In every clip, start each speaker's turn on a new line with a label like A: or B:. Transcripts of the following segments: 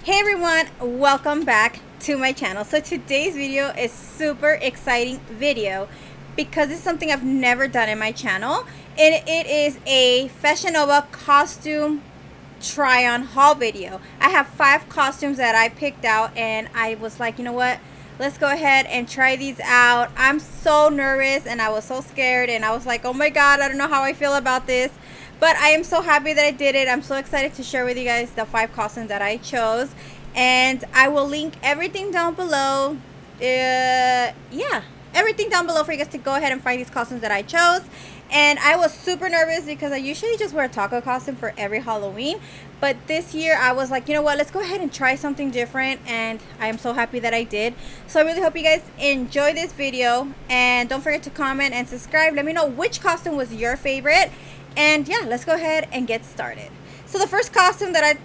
A: Hey everyone, welcome back to my channel. So today's video is super exciting video because it's something I've never done in my channel, and it is a FashionNova costume try on haul video. I have 5 costumes that I picked out, and I was like, you know what, let's go ahead and try these out. I'm so nervous and I was so scared, and I was like, oh my god, I don't know how I feel about this. But I am so happy that I did it. I'm so excited to share with you guys the 5 costumes that I chose. And I will link everything down below. Yeah, everything down below for you guys to go ahead and find these costumes that I chose. And I was super nervous because I usually just wear a taco costume for every Halloween. But this year I was like, you know what, let's go ahead and try something different. And I am so happy that I did. So I really hope you guys enjoy this video. And don't forget to comment and subscribe. Let me know which costume was your favorite. And yeah, let's go ahead and get started. So the first costume that I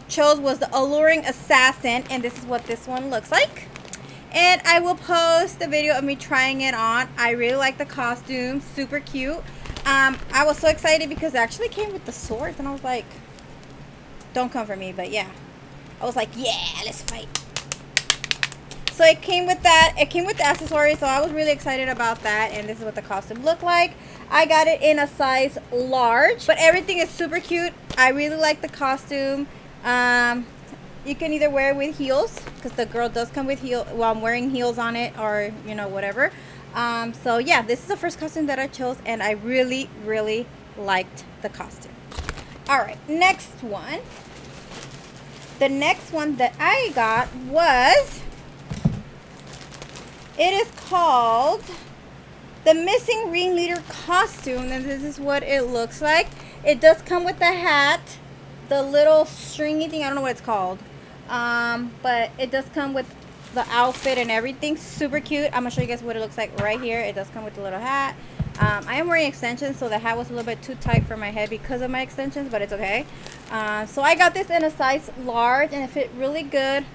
A: chose was the Alluring Assassin, and this is what this one looks like. And I will post a video of me trying it on. I really like the costume, super cute. I was so excited because it actually came with the swords, and I was like, don't come for me, but yeah. I was like, yeah, let's fight. So it came with that. It came with the accessories, so I was really excited about that. And this is what the costume looked like. I got it in a size large, but everything is super cute. I really like the costume. You can either wear it with heels, because the girl does come with heels. Well, I'm wearing heels on it, or you know, whatever. So yeah, this is the first costume that I chose, and I really liked the costume. All right, next one. The next one that I got was, it is called the Missing Ringleader costume, and this is what it looks like. It does come with the hat, the little stringy thing, I don't know what it's called, but it does come with the outfit and everything. Super cute. I'm gonna show you guys what it looks like right here. It does come with the little hat. I am wearing extensions, so the hat was a little bit too tight for my head because of my extensions, but it's okay. So I got this in a size large, and it fit really good.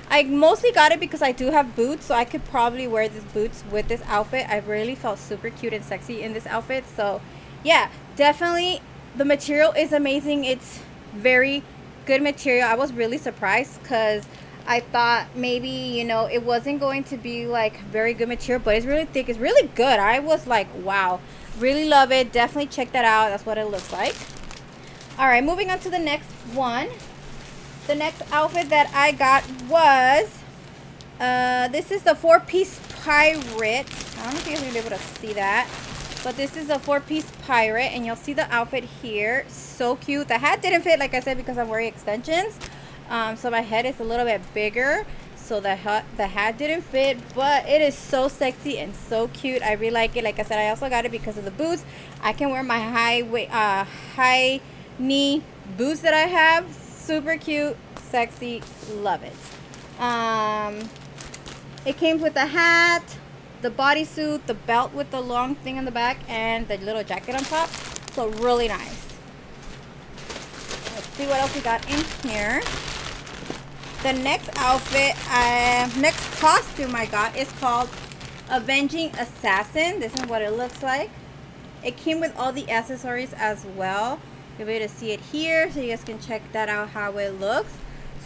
A: I mostly got it because I do have boots, so I could probably wear these boots with this outfit. I really felt super cute and sexy in this outfit. So yeah, definitely the material is amazing. It's very good material. I was really surprised because I thought maybe, you know, it wasn't going to be like very good material, but it's really thick. It's really good. I was like, wow, really love it. Definitely check that out. That's what it looks like. All right, moving on to the next one. The next outfit that I got was, this is the 4-piece pirate. I don't know if you guys are going to be able to see that, but this is a 4-piece pirate, and you'll see the outfit here. So cute. The hat didn't fit, like I said, because I'm wearing extensions. So my head is a little bit bigger, so the hat didn't fit, but it is so sexy and so cute. I really like it. Like I said, I also got it because of the boots. I can wear my high knee boots that I have. Super cute, sexy, love it. It came with the hat, the bodysuit, the belt with the long thing on the back, and the little jacket on top. So really nice. Let's see what else we got in here. The next outfit, next costume I got is called Avenging Assassin. This is what it looks like. It came with all the accessories as well. You'll be able to see it here, so you guys can check that out, how it looks.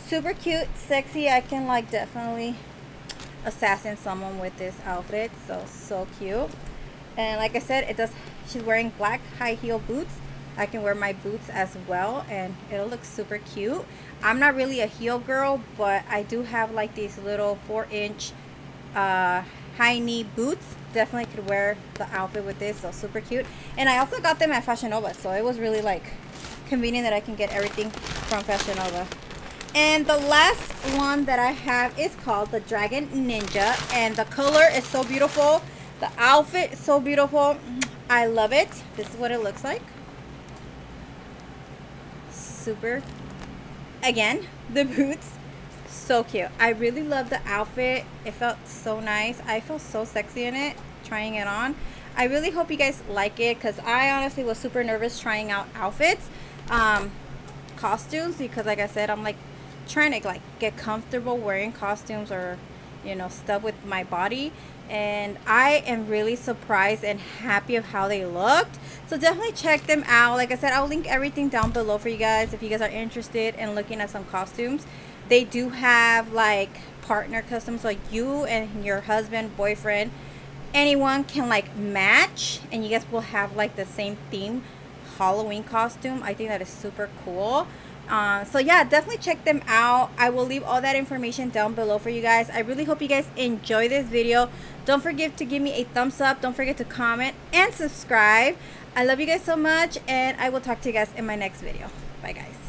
A: Super cute, sexy. I can like definitely assassin someone with this outfit. So cute. And like I said, it does. She's wearing black high heel boots. I can wear my boots as well, and it'll look super cute. I'm not really a heel girl, but I do have like these little 4-inch high knee boots. Definitely could wear the outfit with this, so super cute. And I also got them at FashionNova, so it was really like convenient that I can get everything from FashionNova. And the last one that I have is called the Dragon Ninja, and the color is so beautiful. The outfit is so beautiful. I love it. This is what it looks like. Super. Again, the boots, so cute. I really love the outfit. It felt so nice. I feel so sexy in it, trying it on. I really hope you guys like it, because I honestly was super nervous trying out outfits, costumes, because like I said, I'm like trying to like get comfortable wearing costumes, or you know, stuff with my body. And I am really surprised and happy of how they looked. So definitely check them out. Like I said, I'll link everything down below for you guys if you guys are interested in looking at some costumes. They do have like partner customs, so you and your husband, boyfriend, anyone can like match, and you guys will have like the same theme Halloween costume. I think that is super cool. So yeah, definitely check them out. I will leave all that information down below for you guys. I really hope you guys enjoy this video. Don't forget to give me a thumbs up. Don't forget to comment and subscribe. I love you guys so much, and I will talk to you guys in my next video. Bye guys.